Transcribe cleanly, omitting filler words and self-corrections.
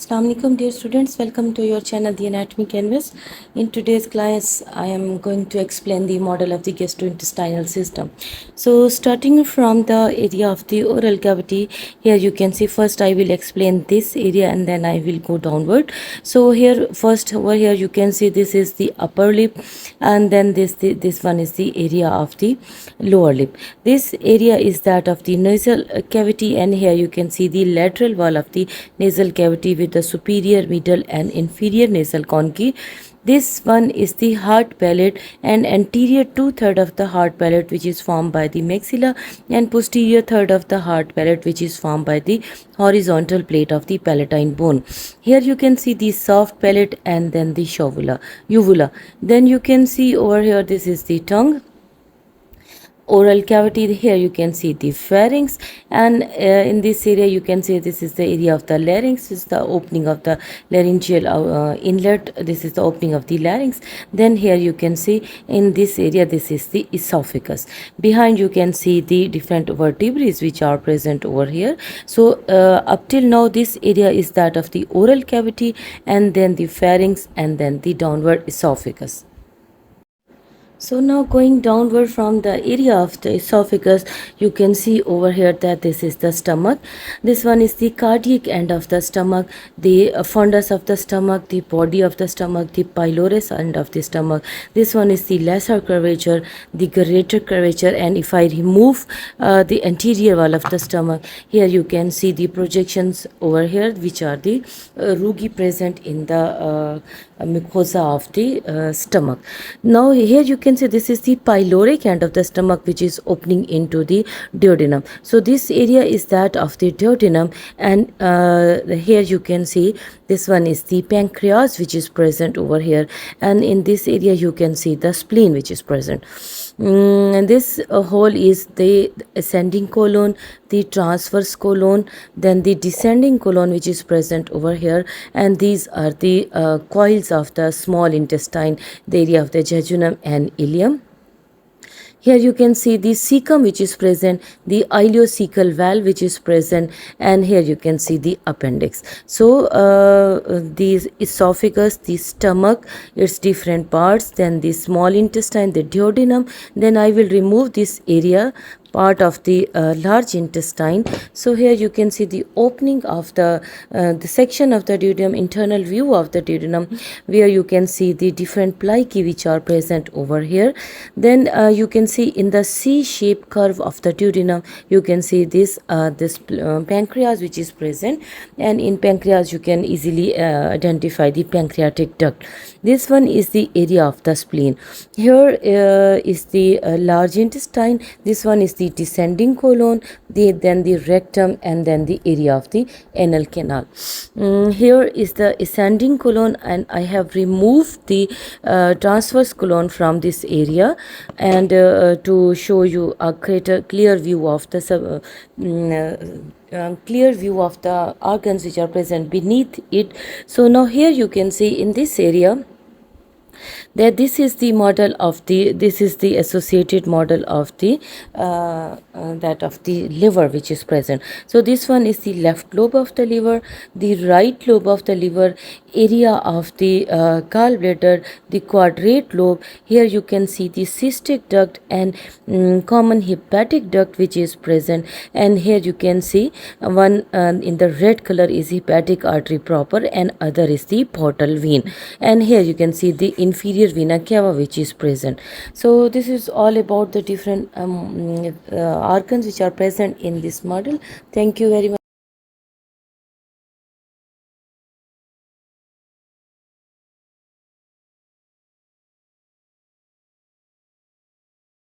Assalamualaikum dear students, welcome to your channel The Anatomy Canvas. In today's class I am going to explain the model of the gastrointestinal system. So starting from the area of the oral cavity, here you can see first I will explain this area and then I will go downward. So here first over here you can see this is the upper lip and then this one is the area of the lower lip. This area is that of the nasal cavity, and here you can see the lateral wall of the nasal cavity with the superior, middle and inferior nasal conchae. This one is the hard palate and anterior 2/3 of the hard palate, which is formed by the maxilla, and posterior third of the hard palate, which is formed by the horizontal plate of the palatine bone. Here you can see the soft palate and then the uvula. Then you can see over here this is the tongue. Oral cavity, here you can see the pharynx, and in this area you can see this is the area of the larynx. This is the opening of the laryngeal inlet. This is the opening of the larynx. Then here you can see in this area this is the esophagus. Behind you can see the different vertebrae which are present over here. So up till now this area is that of the oral cavity, and then the pharynx, and then the downward esophagus. So now going downward from the area of the esophagus, you can see over here that this is the stomach. This one is the cardiac end of the stomach, the fundus of the stomach, the body of the stomach, the pylorus end of the stomach. This one is the lesser curvature, the greater curvature, and if I remove the anterior wall of the stomach, here you can see the projections over here, which are the rugae present in the mucosa of the stomach. Now here you can see this is the pyloric end of the stomach, which is opening into the duodenum. So this area is that of the duodenum, and here you can see this one is the pancreas, which is present over here, and in this area you can see the spleen, which is present. And this whole is the ascending colon, the transverse colon, then the descending colon, which is present over here, and these are the coils of the small intestine, the area of the jejunum and ileum. Here you can see the cecum, which is present, the ileocecal valve, which is present, and here you can see the appendix. So the esophagus, the stomach, its different parts, then the small intestine, the duodenum. Then I will remove this area part of the large intestine. So here you can see the opening of the section of the duodenum, internal view of the duodenum, where you can see the different plicae which are present over here. Then you can see in the C-shaped curve of the duodenum, you can see this pancreas which is present, and in pancreas you can easily identify the pancreatic duct. This one is the area of the spleen. Here is the large intestine. This one is the descending colon, then the rectum, and then the area of the anal canal. Here is the ascending colon, and I have removed the transverse colon from this area, and to show you a clear view of the clear view of the organs which are present beneath it. So now here you can see in this area that this is the model of this is the associated model of the that of the liver, which is present. So this one is the left lobe of the liver, the right lobe of the liver, area of the gallbladder, the quadrate lobe. Here you can see the cystic duct and common hepatic duct, which is present, and here you can see one in the red color is hepatic artery proper, and other is the portal vein, and here you can see the inferior vena cava, which is present. So this is all about the different organs which are present in this model. Thank you very much.